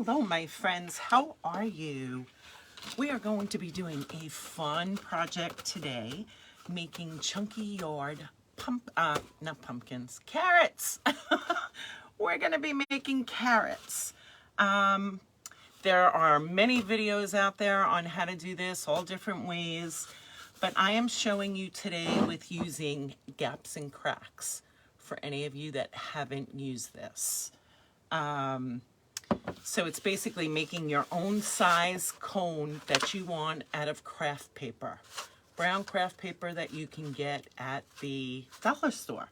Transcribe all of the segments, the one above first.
Hello, my friends. How are you? We are going to be doing a fun project today, making chunky yard not pumpkins, carrots. We're going to be making carrots. There are many videos out there on how to do this, all different ways, but I am showing you today with using gaps and cracks for any of you that haven't used this. So it's basically making your own size cone that you want out of craft paper. Brown craft paper that you can get at the dollar store.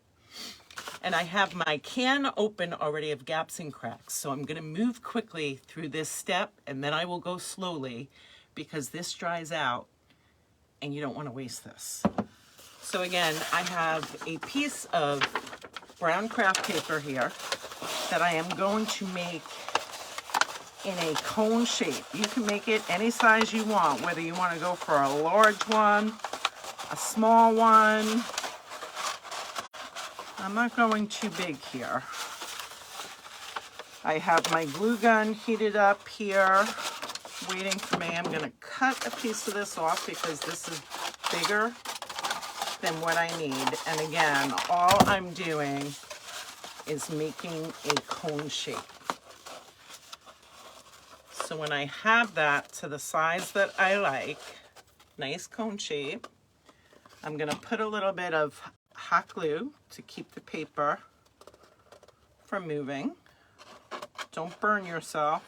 And I have my can open already of gaps and cracks. So I'm going to move quickly through this step and then I will go slowly because this dries out and you don't want to waste this. So again, I have a piece of brown craft paper here that I am going to make in a cone shape. You can make it any size you want, whether you want to go for a large one, a small one. I'm not going too big here. I have my glue gun heated up here, waiting for me. I'm going to cut a piece of this off because this is bigger than what I need. And again, all I'm doing is making a cone shape. So when I have that to the size that I like, nice cone shape, I'm going to put a little bit of hot glue to keep the paper from moving. Don't burn yourself.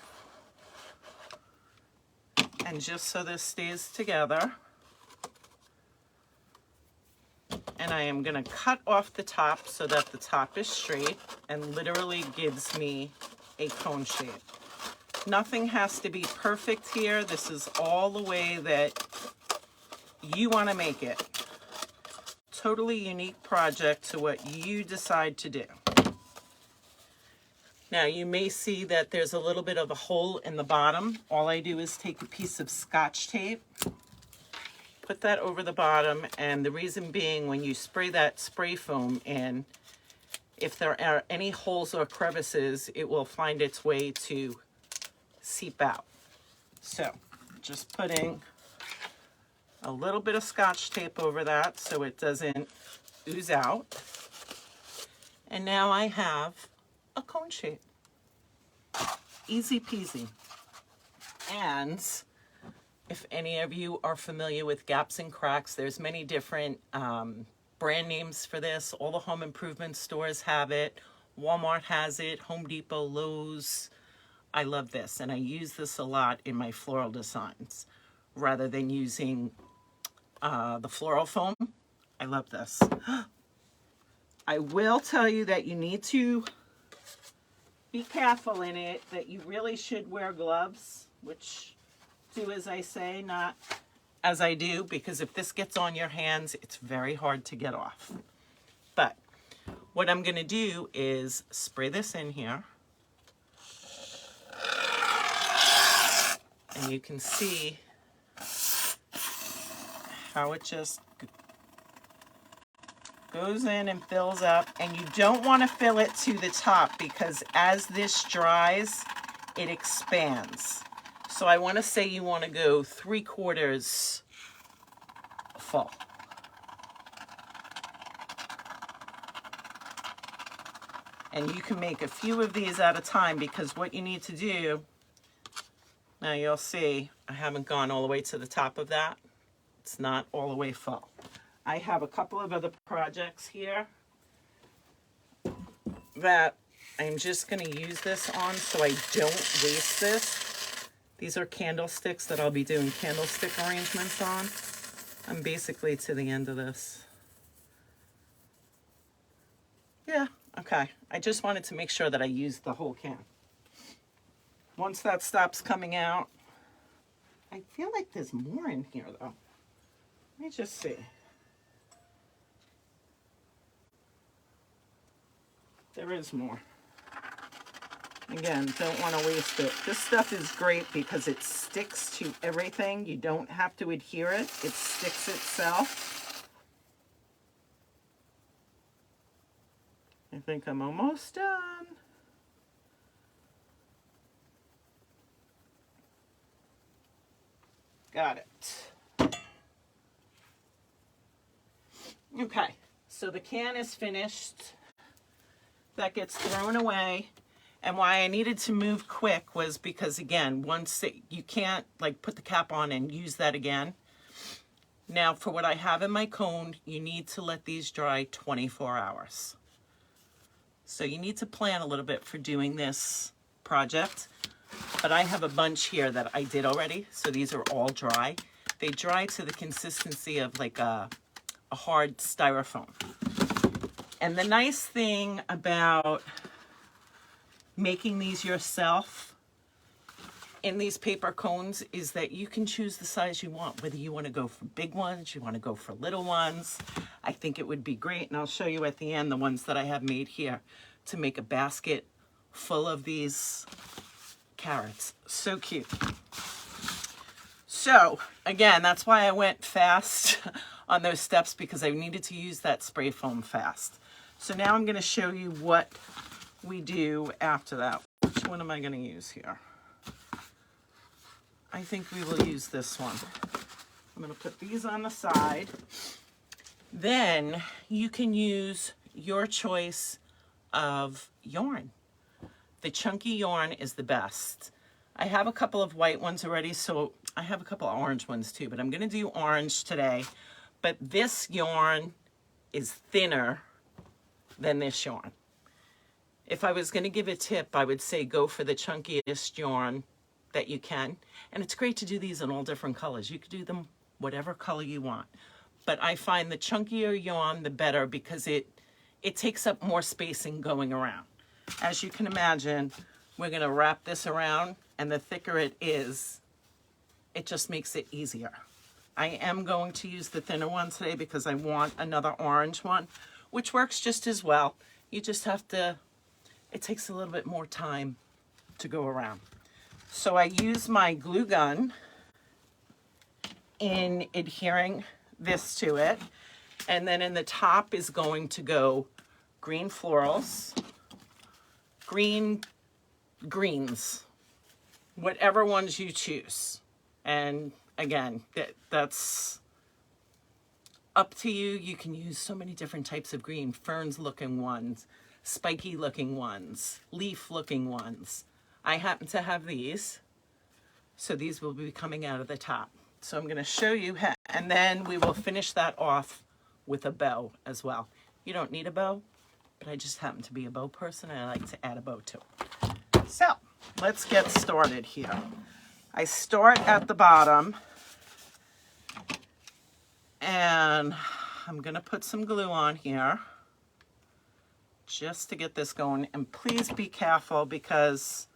And just so this stays together. And I am going to cut off the top so that the top is straight and literally gives me a cone shape. Nothing has to be perfect here. This is all the way that you want to make it. Totally unique project to what you decide to do. Now you may see that there's a little bit of a hole in the bottom. All I do is take a piece of Scotch tape, put that over the bottom, and the reason being when you spray that spray foam in, if there are any holes or crevices, it will find its way to seep out. So just putting a little bit of Scotch tape over that so it doesn't ooze out. And now I have a cone shape. Easy peasy. And if any of you are familiar with gaps and cracks, there's many different brand names for this. All the home improvement stores have it. Walmart has it, Home Depot, Lowe's. I love this, and I use this a lot in my floral designs. Rather than using the floral foam, I love this. I will tell you that you need to be careful in it, that you really should wear gloves, which do as I say, not as I do, because if this gets on your hands, it's very hard to get off. But what I'm going to do is spray this in here. And you can see how it just goes in and fills up. And you don't want to fill it to the top because as this dries, it expands. So I want to say you want to go 3/4 full. And you can make a few of these at a time because what you need to do, now you'll see, I haven't gone all the way to the top of that. It's not all the way full. I have a couple of other projects here that I'm just going to use this on so I don't waste this. These are candlesticks that I'll be doing candlestick arrangements on. I'm basically to the end of this. Yeah, okay. I just wanted to make sure that I used the whole can. Once that stops coming out, I feel like there's more in here though. Let me just see. There is more. Again, don't want to waste it. This stuff is great because it sticks to everything. You don't have to adhere it. It sticks itself. I think I'm almost done. got it. Okay, so the can is finished. That gets thrown away. And why I needed to move quick was because, again, you can't like put the cap on and use that again. Now, for what I have in my cone, you need to let these dry 24 hours. So you need to plan a little bit for doing this project. But I have a bunch here that I did already, so these are all dry. They dry to the consistency of like a hard styrofoam. And the nice thing about making these yourself in these paper cones is that you can choose the size you want, whether you want to go for big ones, you want to go for little ones. I think it would be great, and I'll show you at the end the ones that I have made here to make a basket full of these carrots. So cute. So again, that's why I went fast on those steps, because I needed to use that spray foam fast. So now I'm going to show you what we do after that. Which one am I going to use here? I think we will use this one. I'm going to put these on the side. Then you can use your choice of yarn. The chunky yarn is the best. I have a couple of white ones already, so I have a couple of orange ones too, but I'm going to do orange today. But this yarn is thinner than this yarn. If I was going to give a tip, I would say go for the chunkiest yarn that you can. And it's great to do these in all different colors. You could do them whatever color you want. But I find the chunkier yarn, the better, because it takes up more spacing going around. As you can imagine, we're going to wrap this around, and the thicker it is, it just makes it easier. I am going to use the thinner one today because I want another orange one, which works just as well. You just have to, it takes a little bit more time to go around. So I use my glue gun in adhering this to it. And then in the top is going to go green florals, greens, whatever ones you choose. And again, that's up to you. You can use so many different types of green, ferns looking ones, spiky looking ones, leaf looking ones. I happen to have these, so these will be coming out of the top. So I'm going to show you how, and then we will finish that off with a bow as well. You don't need a bow, but I just happen to be a bow person and I like to add a bow too. So let's get started here. I start at the bottom and I'm going to put some glue on here just to get this going. And please be careful, because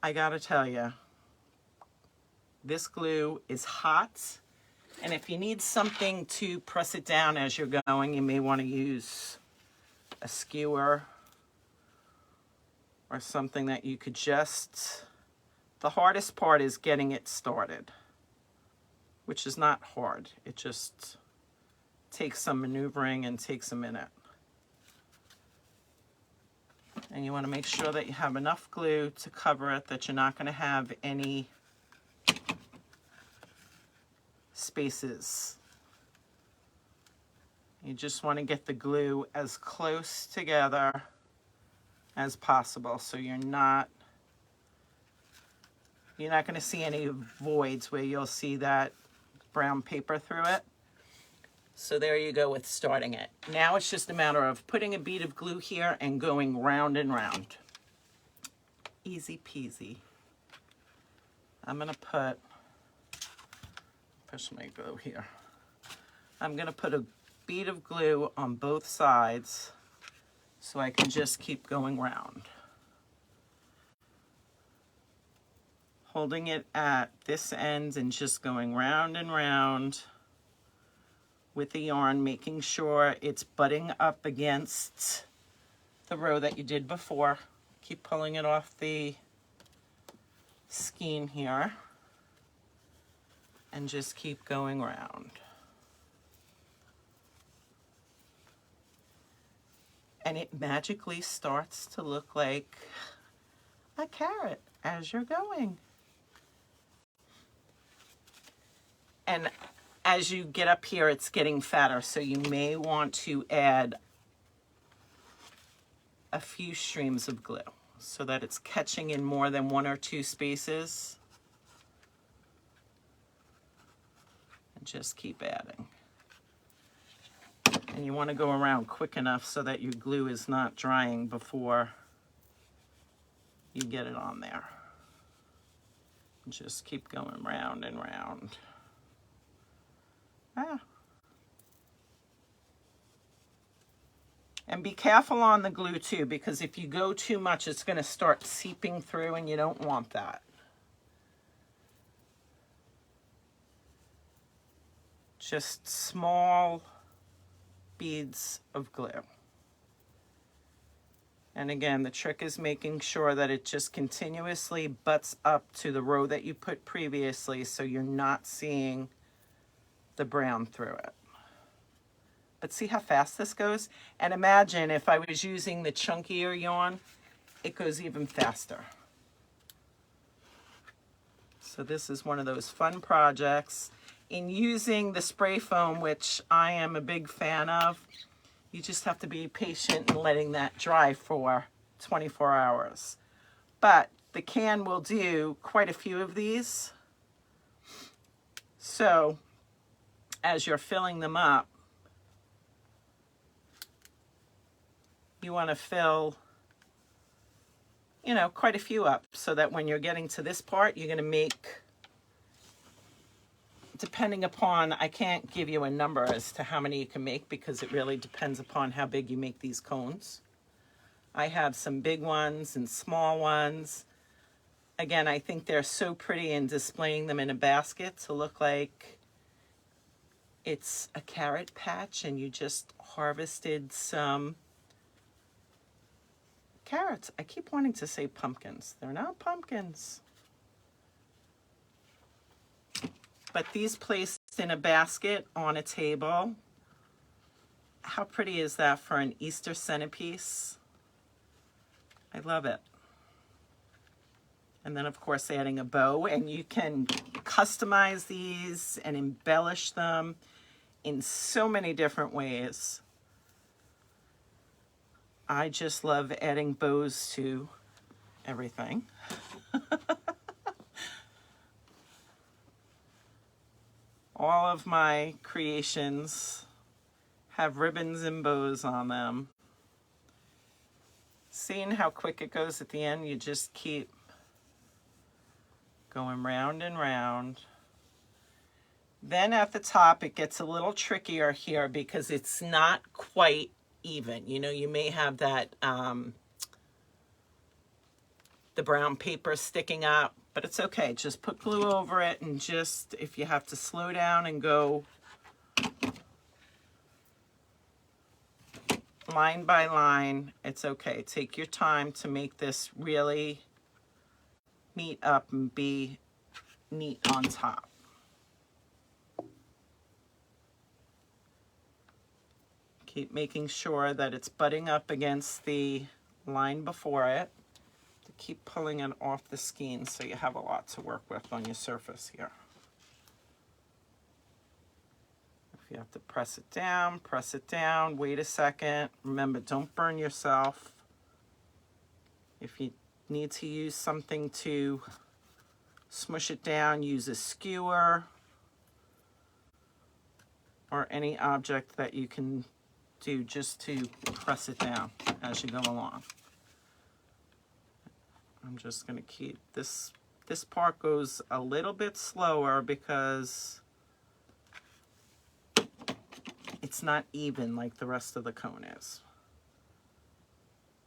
I gotta tell you, this glue is hot, and if you need something to press it down as you're going, you may want to use a skewer or something that you could just, the hardest part is getting it started, which is not hard. It just takes some maneuvering and takes a minute. And you want to make sure that you have enough glue to cover it, that you're not going to have any spaces. You just want to get the glue as close together as possible, so you're not going to see any voids where you'll see that brown paper through it. So there you go with starting it. Now it's just a matter of putting a bead of glue here and going round and round. Easy peasy. I'm going to push my glue here. I'm going to put a bead of glue on both sides so I can just keep going round. Holding it at this end and just going round and round with the yarn, making sure it's butting up against the row that you did before. Keep pulling it off the skein here and just keep going round. And it magically starts to look like a carrot as you're going. And as you get up here, it's getting fatter, so you may want to add a few streams of glue so that it's catching in more than 1 or 2 spaces. And just keep adding. And you want to go around quick enough so that your glue is not drying before you get it on there. Just keep going round and round. And be careful on the glue too, because if you go too much, it's going to start seeping through and you don't want that. Just small beads of glue. And again, the trick is making sure that it just continuously butts up to the row that you put previously, so you're not seeing the brown through it. But see how fast this goes? And imagine if I was using the chunkier yarn, it goes even faster. So this is one of those fun projects. In using the spray foam, which I am a big fan of, you just have to be patient in letting that dry for 24 hours. But the can will do quite a few of these. So as you're filling them up, you want to fill, you know, quite a few up so that when you're getting to this part, you're going to make, depending upon, I can't give you a number as to how many you can make because it really depends upon how big you make these cones. I have some big ones and small ones. Again, I think they're so pretty in displaying them in a basket to look like it's a carrot patch and you just harvested some carrots. I keep wanting to say pumpkins. They're not pumpkins. But these placed in a basket on a table, how pretty is that for an Easter centerpiece? I love it. And then of course adding a bow, and you can customize these and embellish them in so many different ways. I just love adding bows to everything. All of my creations have ribbons and bows on them. Seeing how quick it goes at the end, you just keep going round and round. Then at the top, it gets a little trickier here because it's not quite even. You know, you may have that, the brown paper sticking up, but it's okay. Just put glue over it, and just, if you have to slow down and go line by line, it's okay. Take your time to make this really meet up and be neat on top. Keep making sure that it's butting up against the line before it. Keep pulling it off the skein so you have a lot to work with on your surface here. If you have to press it down, wait a second. Remember, don't burn yourself. If you need to use something to smush it down, use a skewer or any object that you can do just to press it down as you go along. I'm just going to keep this part goes a little bit slower because it's not even like the rest of the cone is.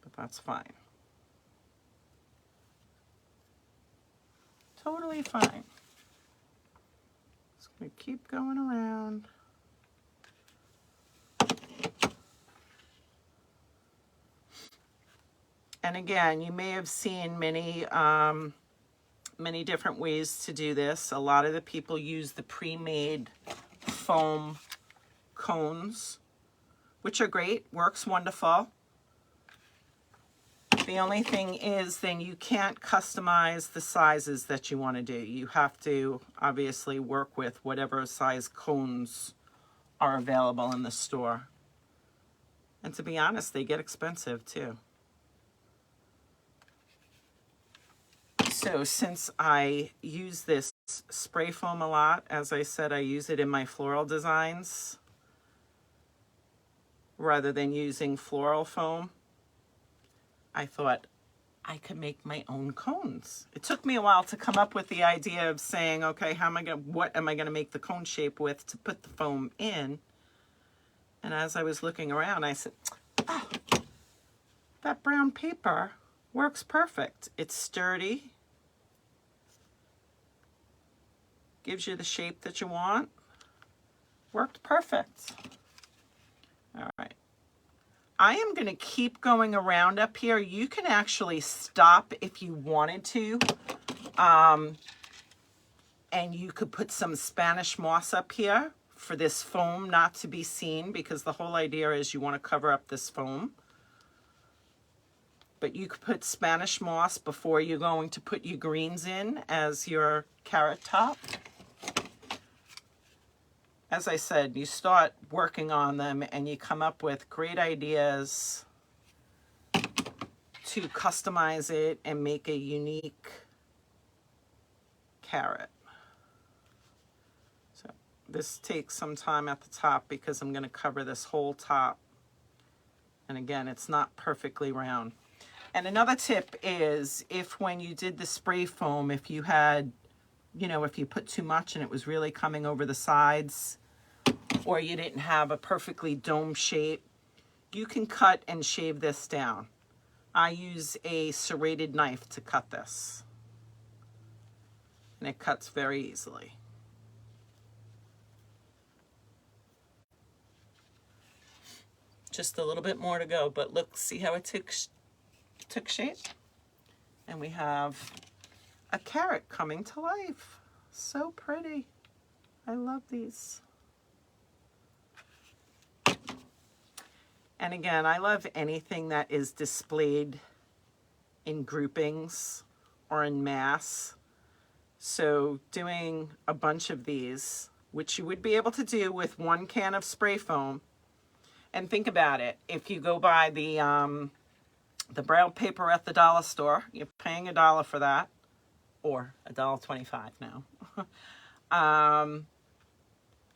But that's fine. Totally fine. Just going to keep going around. And again, you may have seen many different ways to do this. A lot of the people use the pre-made foam cones, which are great, works wonderful. The only thing is then you can't customize the sizes that you want to do. You have to obviously work with whatever size cones are available in the store. And to be honest, they get expensive too. So since I use this spray foam a lot, as I said, I use it in my floral designs rather than using floral foam. I thought I could make my own cones. It took me a while to come up with the idea of saying, okay, what am I gonna make the cone shape with to put the foam in? And as I was looking around, I said, oh, that brown paper works perfect. It's sturdy, gives you the shape that you want. Worked perfect. All right. I am going to keep going around up here. You can actually stop if you wanted to. And you could put some Spanish moss up here for this foam not to be seen, because the whole idea is you want to cover up this foam. But you could put Spanish moss before you're going to put your greens in as your carrot top. As I said, you start working on them and you come up with great ideas to customize it and make a unique carrot. So this takes some time at the top because I'm going to cover this whole top. And again, it's not perfectly round. And another tip is, if when you did the spray foam, if you had, if you put too much and it was really coming over the sides, or you didn't have a perfectly dome shape, you can cut and shave this down. I use a serrated knife to cut this, and it cuts very easily. Just a little bit more to go, but look, see how it took shape? And we have a carrot coming to life. So pretty. I love these. And again, I love anything that is displayed in groupings or in mass. So doing a bunch of these, which you would be able to do with one can of spray foam. And think about it, if you go buy the brown paper at the dollar store, you're paying $1 for that, or $1.25 now.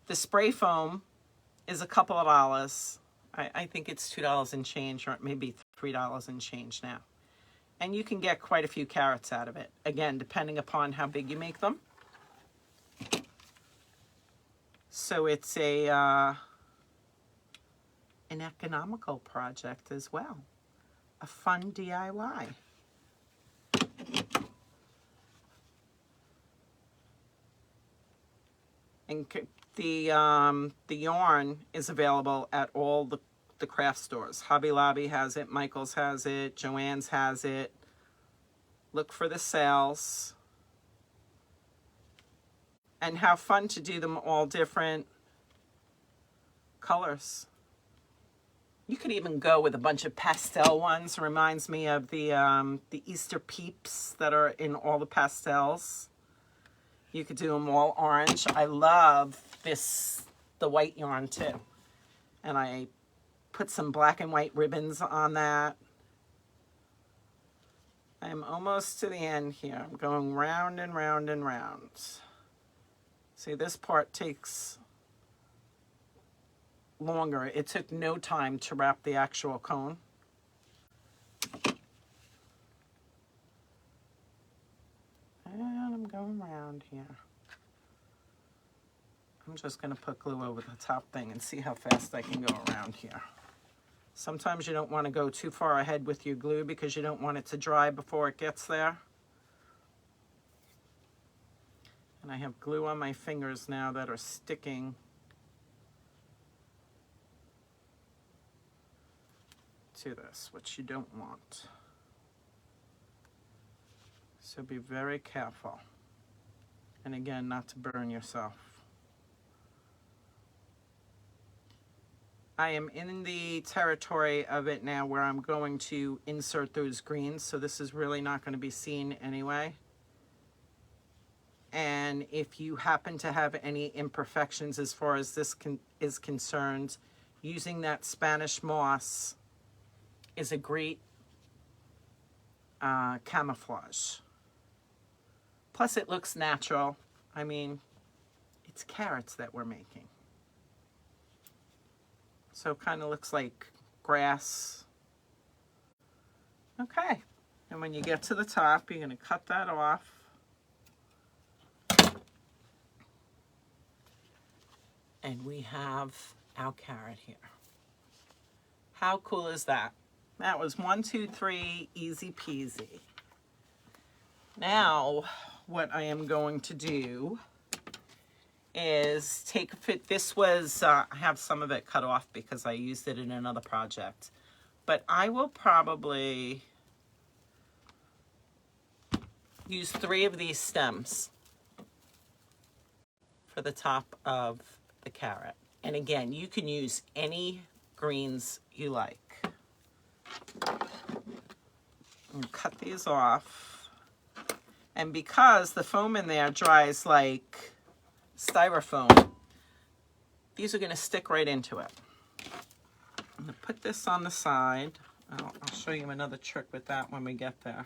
The spray foam is a couple of dollars. I think it's $2 and change, or maybe $3 and change now. And you can get quite a few carrots out of it. Again, depending upon how big you make them. So it's an economical project as well. A fun DIY. And the yarn is available at all the craft stores. Hobby Lobby has it, Michael's has it, Joann's has it. Look for the sales. And how fun to do them all different colors. You could even go with a bunch of pastel ones. It reminds me of the Easter peeps that are in all the pastels. You could do them all orange. I love the white yarn too. And I put some black and white ribbons on that. I'm almost to the end here. I'm going round and round and round. See, this part takes longer. It took no time to wrap the actual cone. And I'm going around here. I'm just going to put glue over the top thing and see how fast I can go around here. Sometimes you don't want to go too far ahead with your glue because you don't want it to dry before it gets there. And I have glue on my fingers now that are sticking to this, which you don't want. So be very careful. And again, not to burn yourself. I am in the territory of it now where I'm going to insert those greens, so this is really not going to be seen anyway. And if you happen to have any imperfections as far as this is concerned, using that Spanish moss is a great camouflage. Plus it looks natural. I mean, it's carrots that we're making. So it kind of looks like grass. Okay, and when you get to the top, you're going to cut that off. And we have our carrot here. How cool is that? That was 1, 2, 3, easy peasy. Now, what I am going to do is take a fit. This was, I have some of it cut off because I used it in another project. But I will probably use 3 of these stems for the top of the carrot. And again, you can use any greens you like. And cut these off. And because the foam in there dries like styrofoam, these are going to stick right into it. I'm going to put this on the side. I'll show you another trick with that when we get there.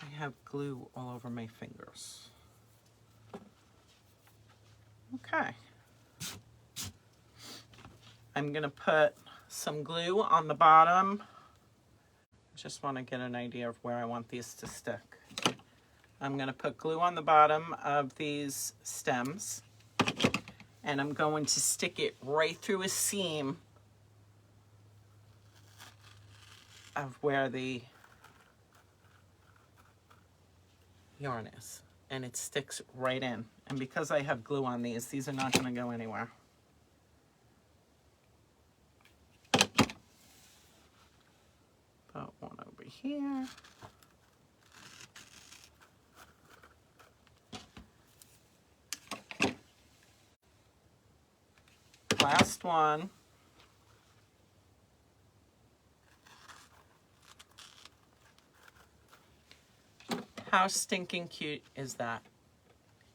I have glue all over my fingers. Okay. I'm going to put some glue on the bottom. Just want to get an idea of where I want these to stick. I'm going to put glue on the bottom of these stems, and I'm going to stick it right through a seam of where the yarn is, and it sticks right in. And because I have glue on these are not going to go anywhere. Put one over here. Last one. How stinking cute is that?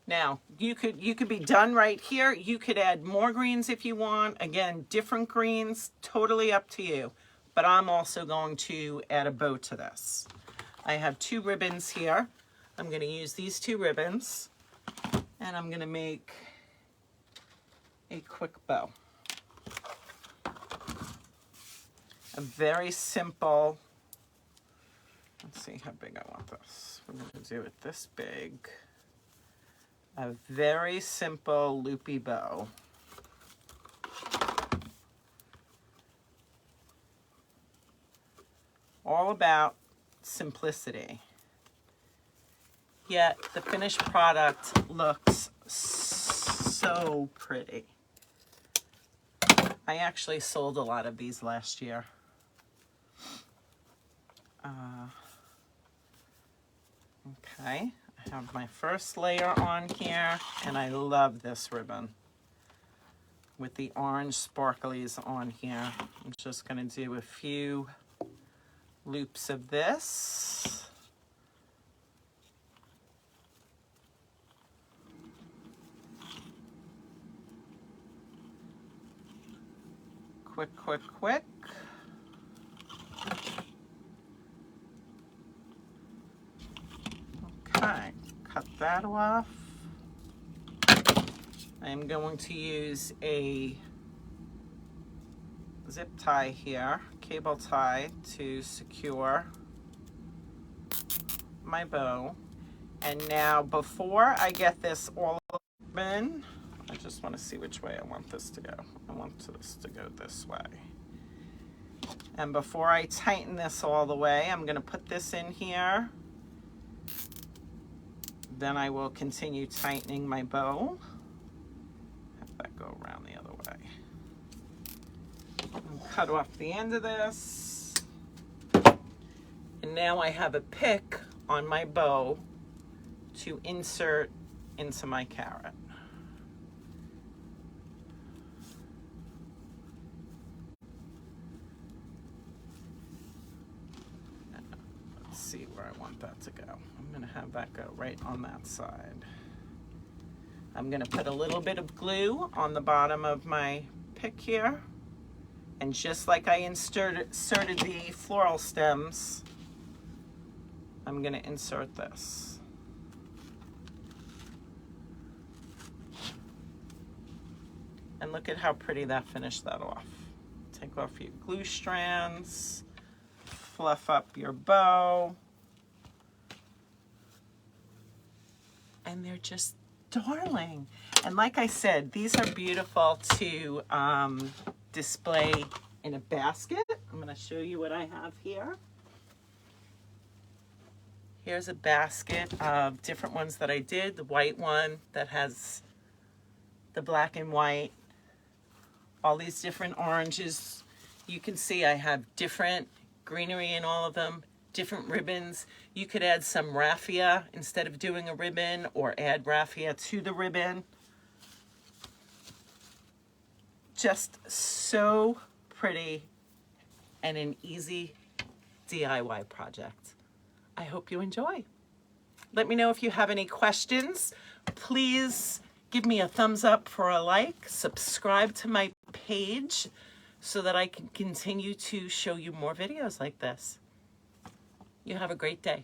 Now, you could be done right here. You could add more greens if you want. Again, different greens, totally up to you. But I'm also going to add a bow to this. I have 2 ribbons here. I'm going to use these 2 ribbons, and I'm going to make a quick bow. A very simple, let's see how big I want this. We're going to do it this big. A very simple loopy bow. All about simplicity. Yet the finished product looks so pretty. I actually sold a lot of these last year. Okay, I have my first layer on here, and I love this ribbon with the orange sparklies on here. I'm just going to do a few loops of this. Quick, quick, quick. Okay, cut that off. I'm going to use a zip tie here, cable tie, to secure my bow. And now, before I get this all open, I just want to see which way I want this to go. I want this to go this way. And before I tighten this all the way, I'm going to put this in here. Then I will continue tightening my bow. Have that go around the other way. And cut off the end of this. And now I have a pick on my bow to insert into my carrot. that to go. I'm going to have that go right on that side. I'm going to put a little bit of glue on the bottom of my pick here. And just like I inserted the floral stems, I'm going to insert this. And look at how pretty that finished that off. Take off your glue strands, fluff up your bow, and they're just darling. And like I said, these are beautiful to display in a basket. I'm going to show you what I have here. Here's a basket of different ones that I did. The white one that has the black and white, all these different oranges. You can see I have different greenery in all of them, different ribbons. You could add some raffia instead of doing a ribbon, or add raffia to the ribbon. Just so pretty and an easy DIY project. I hope you enjoy. Let me know if you have any questions. Please give me a thumbs up for a like, subscribe to my page so that I can continue to show you more videos like this. You have a great day.